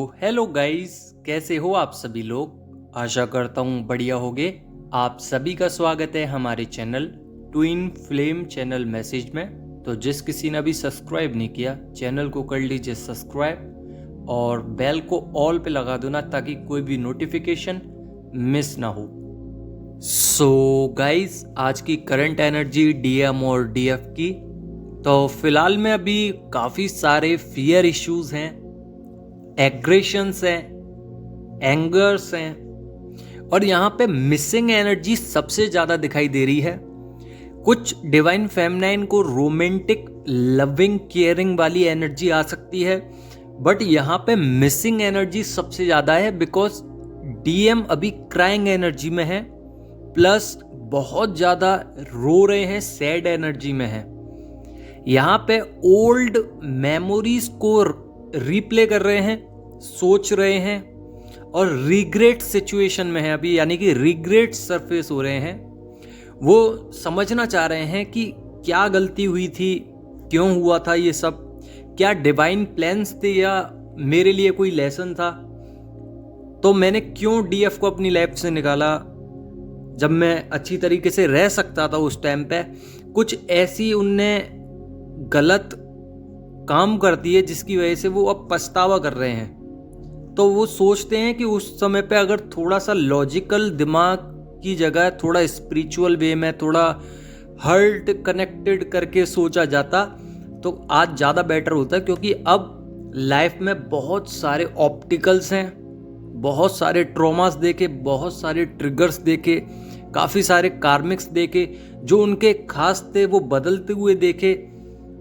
Hello guys, कैसे हो आप सभी लोग। आशा करता हूँ बढ़िया होगे। आप सभी का स्वागत है हमारे channel twin flame channel message में। तो जिस किसी ने अभी सब्सक्राइब नहीं किया, चैनल को कर लीजिए सब्सक्राइब और बेल को ऑल पे लगा दो ना, ताकि कोई भी नोटिफिकेशन मिस ना हो। सो गाइस, आज की करंट एनर्जी डीएम और डीएफ की। तो फिलहाल में अभी काफ़ी सारे फियर इश्यूज हैं, एग्रेशंस हैं, एंगर्स हैं और यहाँ पे मिसिंग एनर्जी सबसे ज़्यादा दिखाई दे रही है। कुछ डिवाइन फेमिनाइन को रोमांटिक लविंग केयरिंग वाली एनर्जी आ सकती है, बट यहाँ पे मिसिंग एनर्जी सबसे ज़्यादा है बिकॉज डीएम अभी क्राइंग एनर्जी में है, प्लस बहुत ज़्यादा रो रहे हैं, सैड एनर्जी में है। यहाँ पे ओल्ड मेमोरीज को रिप्ले कर रहे हैं, सोच रहे हैं और रिग्रेट सिचुएशन में है अभी, यानी कि रिग्रेट सरफेस हो रहे हैं। वो समझना चाह रहे हैं कि क्या गलती हुई थी, क्यों हुआ था ये सब, क्या डिवाइन प्लान्स थे या मेरे लिए कोई लेसन था, तो मैंने क्यों डीएफ को अपनी लाइफ से निकाला जब मैं अच्छी तरीके से रह सकता था उस टाइम पे। कुछ ऐसी उनने गलत काम कर दिए जिसकी वजह से वो अब पछतावा कर रहे हैं। तो वो सोचते हैं कि उस समय पे अगर थोड़ा सा लॉजिकल दिमाग की जगह थोड़ा स्पिरिचुअल वे में, थोड़ा हार्ट कनेक्टेड करके सोचा जाता तो आज ज़्यादा बेटर होता, क्योंकि अब लाइफ में बहुत सारे ऑप्टिकल्स हैं, बहुत सारे ट्रॉमास देखे, बहुत सारे ट्रिगर्स देखे, काफ़ी सारे कार्मिक्स देखे, जो उनके खास थे वो बदलते हुए देखे,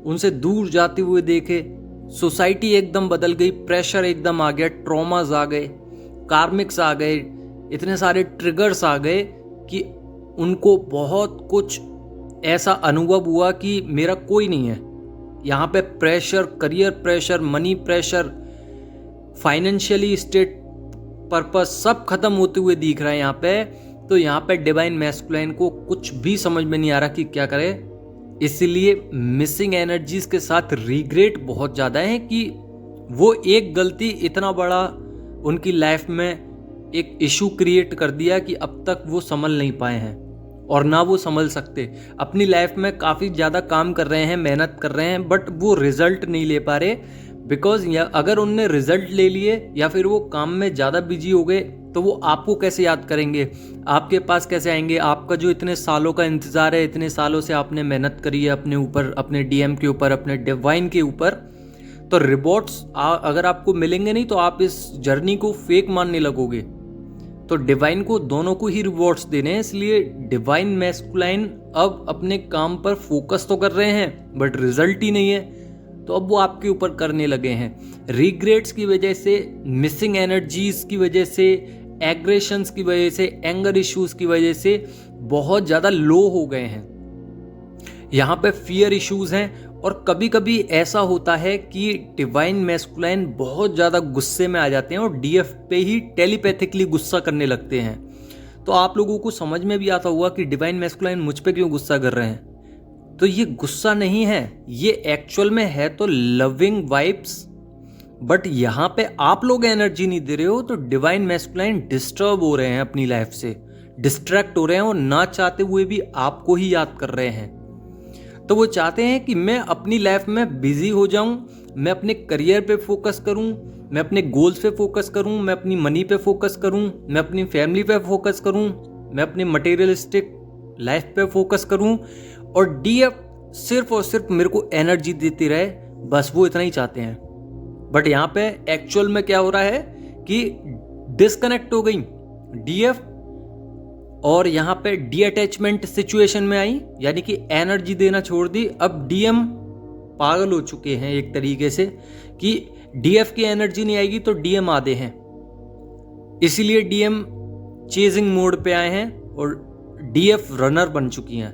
उनसे दूर जाते हुए देखे। सोसाइटी एकदम बदल गई, प्रेशर एकदम आ गया, ट्रॉमास आ गए, कार्मिक्स आ गए, इतने सारे ट्रिगर्स आ गए कि उनको बहुत कुछ ऐसा अनुभव हुआ कि मेरा कोई नहीं है। यहाँ पे pressure, career pressure, money pressure, financially state purpose सब खत्म होते हुए दिख रहा है यहाँ पे। तो यहाँ पे डिवाइन मैस्कुलाइन को कुछ भी समझ में नहीं आ रहा कि क्या करे, इसलिए मिसिंग एनर्जीज के साथ रिग्रेट बहुत ज़्यादा है कि वो एक गलती इतना बड़ा उनकी लाइफ में एक इशू क्रिएट कर दिया कि अब तक वो संभल नहीं पाए हैं और ना वो संभल सकते। अपनी लाइफ में काफ़ी ज़्यादा काम कर रहे हैं, मेहनत कर रहे हैं, बट वो रिजल्ट नहीं ले पा रहे बिकॉज अगर उनने रिजल्ट ले लिए या फिर वो काम में ज़्यादा बिजी हो गए तो वो आपको कैसे याद करेंगे, आपके पास कैसे आएंगे। आपका जो इतने सालों का इंतज़ार है, इतने सालों से आपने मेहनत करी है अपने ऊपर, अपने डीएम के ऊपर, अपने डिवाइन के ऊपर, तो रिवॉर्ड्स अगर आपको मिलेंगे नहीं तो आप इस जर्नी को फेक मानने लगोगे। तो डिवाइन को दोनों को ही रिवॉर्ड्स देने हैं, इसलिए डिवाइन मैस्कुलाइन अब अपने काम पर फोकस तो कर रहे हैं बट रिजल्ट ही नहीं है, तो अब वो आपके ऊपर करने लगे हैं। रिग्रेट्स की वजह से, मिसिंग एनर्जीज की वजह से, एग्रेशंस की वजह से, एंगर इश्यूज की वजह से बहुत ज़्यादा लो हो गए हैं। यहाँ पे फियर इश्यूज हैं और कभी कभी ऐसा होता है कि डिवाइन मैस्कुलाइन बहुत ज़्यादा गुस्से में आ जाते हैं और डीएफ पे ही टेलीपैथिकली गुस्सा करने लगते हैं। तो आप लोगों को समझ में भी आता होगा कि डिवाइन मैस्कुलाइन मुझ पे क्यों गुस्सा कर रहे हैं। तो ये गुस्सा नहीं है, ये एक्चुअल में है तो लविंग वाइब्स, बट यहाँ पे आप लोग एनर्जी नहीं दे रहे हो तो डिवाइन मैस्कुलाइन डिस्टर्ब हो रहे हैं, अपनी लाइफ से डिस्ट्रैक्ट हो रहे हैं और ना चाहते हुए भी आपको ही याद कर रहे हैं। तो वो चाहते हैं कि मैं अपनी लाइफ में बिजी हो जाऊं, मैं अपने करियर पे फोकस करूं, मैं अपने गोल्स पे फोकस करूं, मैं अपनी मनी पे फोकस करूं, मैं अपनी फैमिली पे फोकस करूं, मैं अपनी मटेरियलिस्टिक लाइफ पे फोकस करूं और डीएफ सिर्फ और सिर्फ मेरे को एनर्जी देती रहे, बस वो इतना ही चाहते हैं। बट यहाँ पे एक्चुअल में क्या हो रहा है कि डिस्कनेक्ट हो गई डीएफ और यहाँ पे डी अटैचमेंट सिचुएशन में आई, यानी कि एनर्जी देना छोड़ दी। अब डीएम पागल हो चुके हैं एक तरीके से कि डीएफ की एनर्जी नहीं आएगी तो डीएम आधे हैं, इसीलिए डीएम चेजिंग मोड पे आए हैं और डीएफ रनर बन चुकी हैं।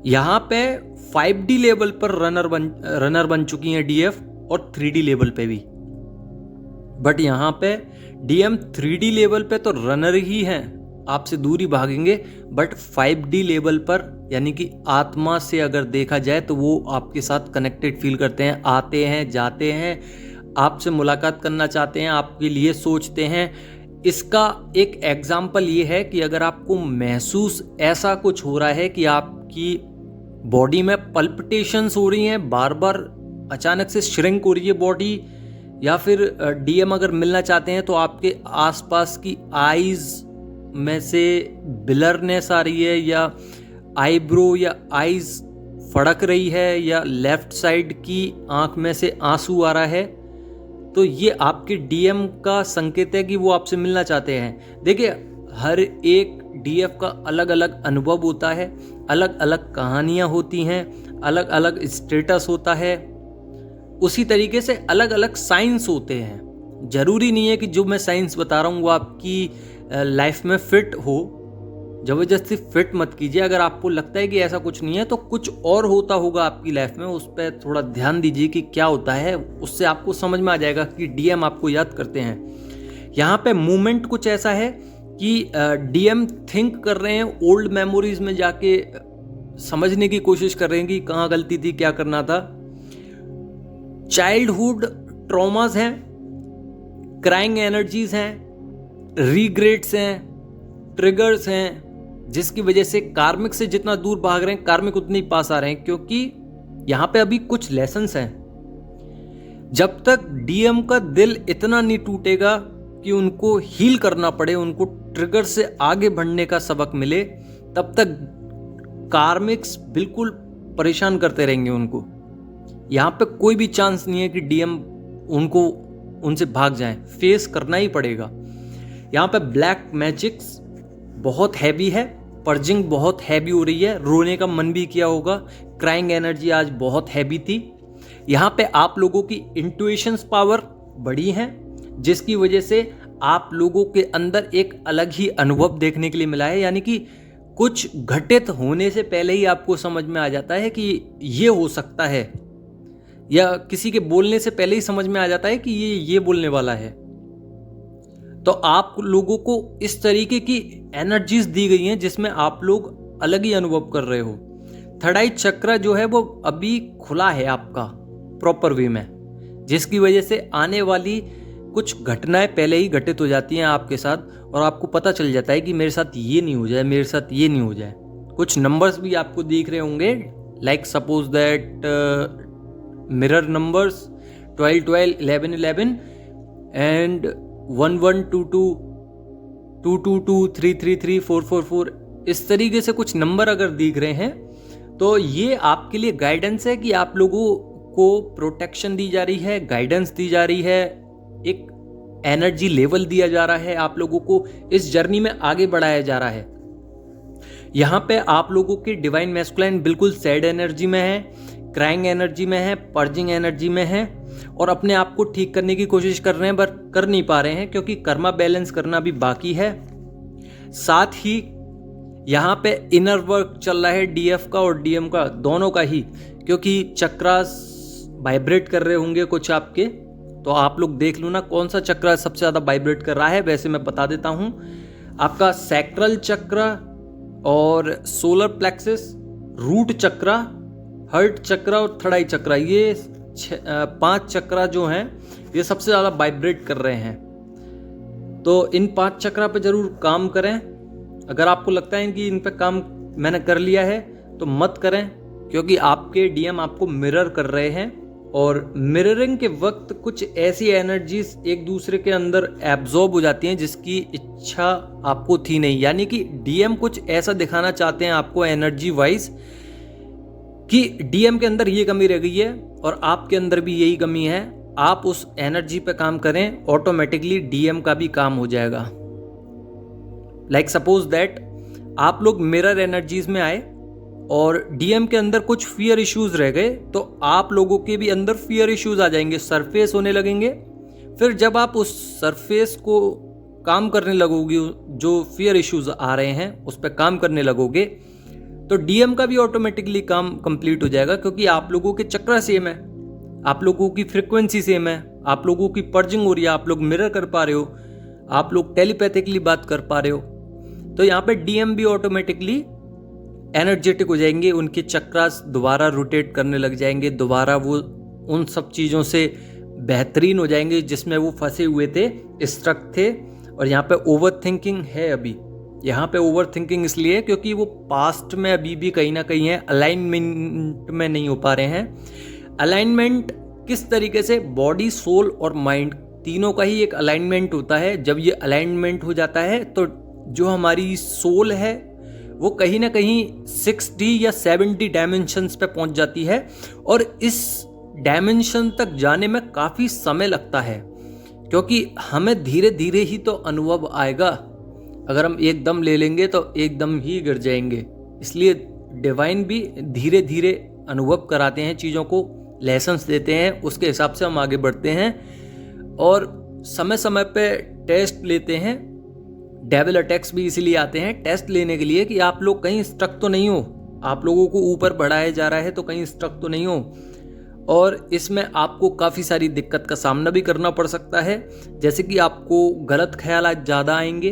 यहाँ पे 5D लेवल पर रनर बन चुकी हैं डीएफ और 3D लेवल पे भी, बट यहाँ पे डीएम 3D लेवल पे तो रनर ही हैं, आपसे दूर ही भागेंगे, बट 5D लेवल पर यानी कि आत्मा से अगर देखा जाए तो वो आपके साथ कनेक्टेड फील करते हैं, आते हैं, जाते हैं, आपसे मुलाकात करना चाहते हैं, आपके लिए सोचते हैं। इसका एक एग्जाम्पल ये है कि अगर आपको महसूस ऐसा कुछ हो रहा है कि आपकी बॉडी में पल्पिटेशंस हो रही हैं, बार बार अचानक से श्रिंक हो रही है बॉडी, या फिर डीएम अगर मिलना चाहते हैं तो आपके आसपास की आईज में से ब्लरनेस आ रही है, या आईब्रो या आईज फड़क रही है, या लेफ्ट साइड की आंख में से आंसू आ रहा है, तो ये आपके डीएम का संकेत है कि वो आपसे मिलना चाहते हैं। देखिए, हर एक डीएफ का अलग अलग अनुभव होता है, अलग अलग कहानियाँ होती हैं, अलग अलग स्टेटस होता है, उसी तरीके से अलग अलग साइंस होते हैं। ज़रूरी नहीं है कि जो मैं साइंस बता रहा हूँ वो आपकी लाइफ में फिट हो। ज़बरदस्ती फिट मत कीजिए। अगर आपको लगता है कि ऐसा कुछ नहीं है तो कुछ और होता होगा आपकी लाइफ में, उस पर थोड़ा ध्यान दीजिए कि क्या होता है, उससे आपको समझ में आ जाएगा कि डीएम आपको याद करते हैं। यहाँ पे मूवमेंट कुछ ऐसा है कि डीएम थिंक कर रहे हैं, ओल्ड मेमोरीज में जाके समझने की कोशिश कर रहे हैं कि कहाँ गलती थी, क्या करना था। चाइल्डहुड ट्रॉमास हैं, क्राइंग एनर्जीज हैं, रिग्रेट्स हैं, ट्रिगर्स हैं, जिसकी वजह से कार्मिक से जितना दूर भाग रहे हैं कार्मिक उतने ही पास आ रहे हैं, क्योंकि यहां पे अभी कुछ लेसन्स हैं। जब तक डीएम का दिल इतना नहीं टूटेगा कि उनको हील करना पड़े, उनको ट्रिगर से आगे बढ़ने का सबक मिले, तब तक कार्मिक्स बिल्कुल परेशान करते रहेंगे उनको। यहाँ पे कोई भी चांस नहीं है कि डीएम उनसे भाग जाएं, फेस करना ही पड़ेगा। यहाँ पे ब्लैक मैजिक्स बहुत हैवी है, पर्जिंग बहुत हैवी हो रही है, रोने का मन भी किया होगा, क्राइंग एनर्जी आज बहुत हैवी थी। यहाँ पे आप लोगों की इंट्यूशंस पावर बड़ी है, जिसकी वजह से आप लोगों के अंदर एक अलग ही अनुभव देखने के लिए मिला है। यानी कि कुछ घटित होने से पहले ही आपको समझ में आ जाता है कि ये हो सकता है, या किसी के बोलने से पहले ही समझ में आ जाता है कि ये बोलने वाला है। तो आप लोगों को इस तरीके की एनर्जीज दी गई हैं जिसमें आप लोग अलग ही अनुभव कर रहे हो। थर्ड आई चक्र जो है वो अभी खुला है आपका प्रॉपर वे में, जिसकी वजह से आने वाली कुछ घटनाएं पहले ही घटित हो जाती हैं आपके साथ, और आपको पता चल जाता है कि मेरे साथ ये नहीं हो जाए, मेरे साथ ये नहीं हो जाए। कुछ नंबर्स भी आपको दिख रहे होंगे, like suppose that mirror numbers 12 12 11 11 and 1 1 2 2 2 2 2 3 3 3 4 4 4। इस तरीके से कुछ नंबर अगर दिख रहे हैं तो ये आपके लिए गाइडेंस है कि आप लोगों को प्रोटेक्शन दी जा रही है, गाइडेंस दी जा रही है, एक एनर्जी लेवल दिया जा रहा है, आप लोगों को इस जर्नी में आगे बढ़ाया जा रहा है। यहाँ पे आप लोगों की डिवाइन मैस्कुलाइन बिल्कुल सैड एनर्जी में है, क्राइंग एनर्जी में है, पर्जिंग एनर्जी में है, और अपने आप को ठीक करने की कोशिश कर रहे हैं पर कर नहीं पा रहे हैं, क्योंकि कर्मा बैलेंस करना भी बाकी है। साथ ही यहाँ पे इनर वर्क चल रहा है डीएफ का और डीएम का, दोनों का ही, क्योंकि चक्रास वाइब्रेट कर रहे होंगे कुछ आपके। तो आप लोग देख लो ना कौन सा चक्र सबसे ज़्यादा वाइब्रेट कर रहा है। वैसे मैं बता देता हूँ, आपका सैक्रल चक्र और सोलर प्लेक्सिस, रूट चक्र, हर्ट चक्र और थर्ड आई चक्र, ये 5 चक्र जो हैं ये सबसे ज़्यादा वाइब्रेट कर रहे हैं। तो इन 5 चक्र पे ज़रूर काम करें। अगर आपको लगता है कि इन पे काम मैंने कर लिया है तो मत करें, क्योंकि आपके डीएम आपको मिरर कर रहे हैं, और मिररिंग के वक्त कुछ ऐसी एनर्जीज एक दूसरे के अंदर एब्जॉर्ब हो जाती हैं जिसकी इच्छा आपको थी नहीं। यानी कि डीएम कुछ ऐसा दिखाना चाहते हैं आपको एनर्जी वाइज कि डीएम के अंदर ये कमी रह गई है और आपके अंदर भी यही कमी है। आप उस एनर्जी पे काम करें, ऑटोमेटिकली डीएम का भी काम हो जाएगा। लाइक सपोज दैट आप लोग मिरर एनर्जीज में आए और डीएम के अंदर कुछ फियर इश्यूज रह गए, तो आप लोगों के भी अंदर फियर इश्यूज आ जाएंगे, सरफेस होने लगेंगे। फिर जब आप उस सरफेस को काम करने लगोगे, जो फियर इश्यूज आ रहे हैं उस पर काम करने लगोगे, तो डीएम का भी ऑटोमेटिकली काम कंप्लीट हो जाएगा, क्योंकि आप लोगों के चक्र सेम है, आप लोगों की फ्रिक्वेंसी सेम है, आप लोगों की पर्जिंग हो रही है, आप लोग मिरर कर पा रहे हो, आप लोग टेलीपैथिकली बात कर पा रहे हो। तो यहाँ पे डीएम भी ऑटोमेटिकली एनर्जेटिक हो जाएंगे, उनके चक्रास दोबारा रोटेट करने लग जाएंगे, दोबारा वो उन सब चीज़ों से बेहतरीन हो जाएंगे जिसमें वो फंसे हुए थे, स्ट्रक थे। और यहाँ पे ओवर थिंकिंग है, अभी यहाँ पे ओवर थिंकिंग इसलिए क्योंकि वो पास्ट में अभी भी कहीं ना कहीं है, अलाइनमेंट में नहीं हो पा रहे हैं। अलाइनमेंट किस तरीके से, बॉडी सोल और माइंड तीनों का ही एक अलाइनमेंट होता है। जब ये अलाइनमेंट हो जाता है तो जो हमारी सोल है वो कहीं ना कहीं 60 या 70 डायमेंशंस पे पहुंच जाती है, और इस डायमेंशन तक जाने में काफ़ी समय लगता है, क्योंकि हमें धीरे धीरे ही तो अनुभव आएगा। अगर हम एकदम ले लेंगे तो एकदम ही गिर जाएंगे। इसलिए डिवाइन भी धीरे धीरे अनुभव कराते हैं, चीज़ों को लेसन्स देते हैं, उसके हिसाब से हम आगे बढ़ते हैं और समय समय पे टेस्ट लेते हैं। डेविल अटैक्स भी इसीलिए आते हैं, टेस्ट लेने के लिए कि आप लोग कहीं स्ट्रक तो नहीं हो, आप लोगों को ऊपर बढ़ाया जा रहा है तो कहीं स्ट्रक तो नहीं हो। और इसमें आपको काफ़ी सारी दिक्कत का सामना भी करना पड़ सकता है, जैसे कि आपको गलत ख्यालात ज़्यादा आएंगे,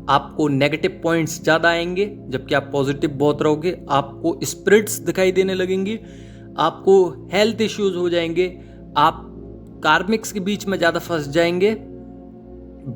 आपको नेगेटिव पॉइंट्स ज़्यादा आएंगे, जबकि आप पॉजिटिव बहुत रहोगे। आपको स्पिरिट्स दिखाई देने लगेंगी, आपको हेल्थ इश्यूज हो जाएंगे, आप कार्मिक्स के बीच में ज़्यादा फंस जाएंगे,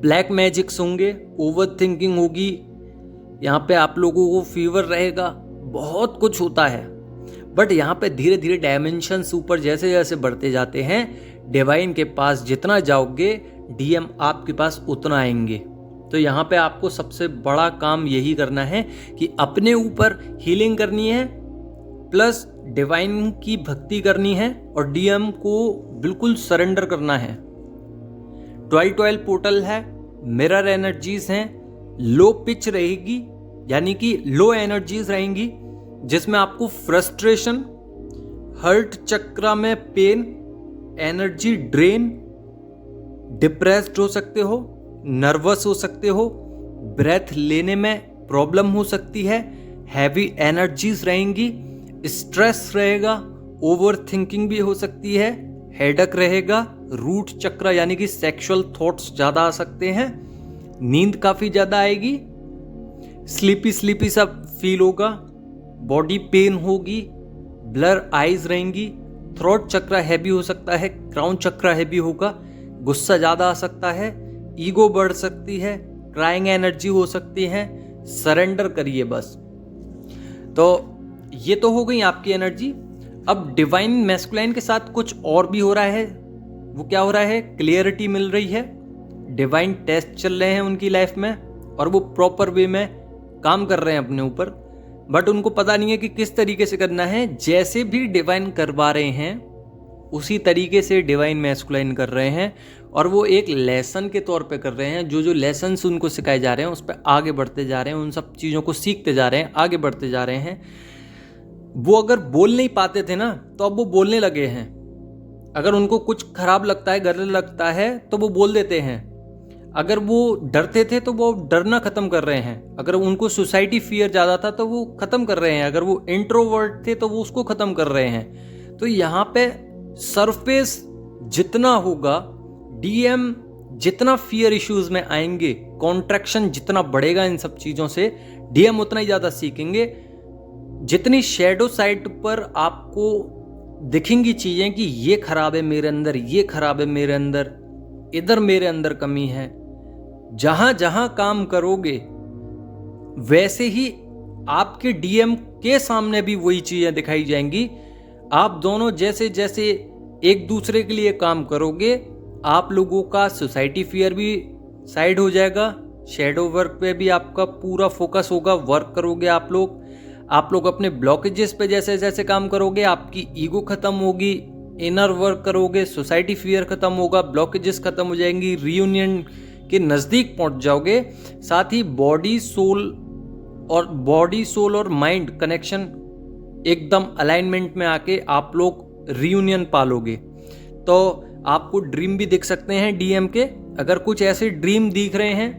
ब्लैक मैजिक्स होंगे, ओवर थिंकिंग होगी, यहाँ पे आप लोगों को फीवर रहेगा, बहुत कुछ होता है। बट यहाँ पे धीरे धीरे डायमेंशंस ऊपर जैसे जैसे बढ़ते जाते हैं, डिवाइन के पास जितना जाओगे डीएम आपके पास उतना आएंगे। तो यहाँ पे आपको सबसे बड़ा काम यही करना है कि अपने ऊपर हीलिंग करनी है, प्लस डिवाइन की भक्ति करनी है और डीएम को बिल्कुल सरेंडर करना है। 12 पोर्टल है, मिरर एनर्जीज हैं, लो पिच रहेगी यानी कि लो एनर्जीज रहेंगी, जिसमें आपको फ्रस्ट्रेशन, हर्ट चक्रा में पेन, एनर्जी ड्रेन, डिप्रेस्ड हो सकते हो, नर्वस हो सकते हो, ब्रेथ लेने में प्रॉब्लम हो सकती है, हैवी एनर्जीज रहेंगी, स्ट्रेस रहेगा, ओवर थिंकिंग भी हो सकती है, हेडक रहेगा, रूट चक्र यानी कि सेक्सुअल थॉट्स ज़्यादा आ सकते हैं, नींद काफ़ी ज़्यादा आएगी, स्लीपी स्लीपी सा फील होगा, बॉडी पेन होगी, ब्लर आइज रहेंगी, थ्रोट चक्र हैवी हो सकता है, क्राउन चक्र हैवी होगा, गुस्सा ज़्यादा आ सकता है, ईगो बढ़ सकती है, क्राइंग एनर्जी हो सकती है। सरेंडर करिए बस। तो ये तो हो गई आपकी एनर्जी। अब डिवाइन मैस्कुलाइन के साथ कुछ और भी हो रहा है। वो क्या हो रहा है? क्लियरिटी मिल रही है, डिवाइन टेस्ट चल रहे हैं उनकी लाइफ में और वो प्रॉपर वे में काम कर रहे हैं अपने ऊपर, बट उनको पता नहीं है कि किस तरीके से करना है। जैसे भी डिवाइन करवा रहे हैं उसी तरीके से डिवाइन मैस्कुलाइन कर रहे हैं और वो एक लेसन के तौर पे कर रहे हैं। जो जो लेसन्स उनको सिखाए जा रहे हैं उस पर आगे बढ़ते जा रहे हैं, उन सब चीज़ों को सीखते जा रहे हैं, आगे बढ़ते जा रहे हैं। वो अगर बोल नहीं पाते थे ना तो अब वो बोलने लगे हैं। अगर उनको कुछ खराब लगता है, गलत लगता है तो वो बोल देते हैं। अगर वो डरते थे तो वो डरना ख़त्म कर रहे हैं। अगर उनको सोसाइटी फियर ज़्यादा था तो वो ख़त्म कर रहे हैं। अगर वो इंट्रोवर्ट थे तो वो उसको ख़त्म कर रहे हैं। तो यहाँ पे सरफेस जितना होगा, डीएम जितना फियर इश्यूज में आएंगे, कॉन्ट्रैक्शन जितना बढ़ेगा इन सब चीज़ों से, डीएम उतना ही ज़्यादा सीखेंगे। जितनी शैडो साइड पर आपको दिखेंगी चीज़ें कि ये खराब है मेरे अंदर, ये खराब है मेरे अंदर, इधर मेरे अंदर कमी है, जहां जहां काम करोगे वैसे ही आपके डीएम के सामने भी वही चीजें दिखाई जाएंगी। आप दोनों जैसे जैसे एक दूसरे के लिए काम करोगे, आप लोगों का सोसाइटी फियर भी साइड हो जाएगा, शैडो वर्क पे भी आपका पूरा फोकस होगा, वर्क करोगे आप लोग अपने ब्लॉकेजेस पे जैसे जैसे काम करोगे, आपकी ईगो खत्म होगी, इनर वर्क करोगे, सोसाइटी फियर खत्म होगा, ब्लॉकेजेस खत्म हो जाएंगी, रीयूनियन के नज़दीक पहुंच जाओगे। साथ ही बॉडी सोल और माइंड कनेक्शन एकदम अलाइनमेंट में आके आप लोग रीयूनियन पालोगे। तो आपको ड्रीम भी दिख सकते हैं डीएम के। अगर कुछ ऐसे ड्रीम दिख रहे हैं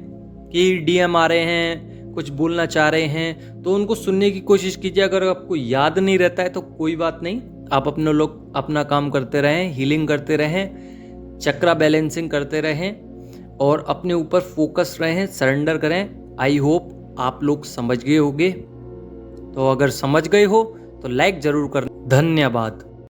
कि डीएम आ रहे हैं, कुछ बोलना चाह रहे हैं, तो उनको सुनने की कोशिश कीजिए। अगर आपको याद नहीं रहता है तो कोई बात नहीं, आप अपने लोग अपना काम करते रहें, हीलिंग करते रहें, चक्रा बैलेंसिंग करते रहें और अपने ऊपर फोकस रहें, सरेंडर करें। आई होप आप लोग समझ गए होंगे। तो अगर समझ गए हो तो लाइक ज़रूर कर। धन्यवाद।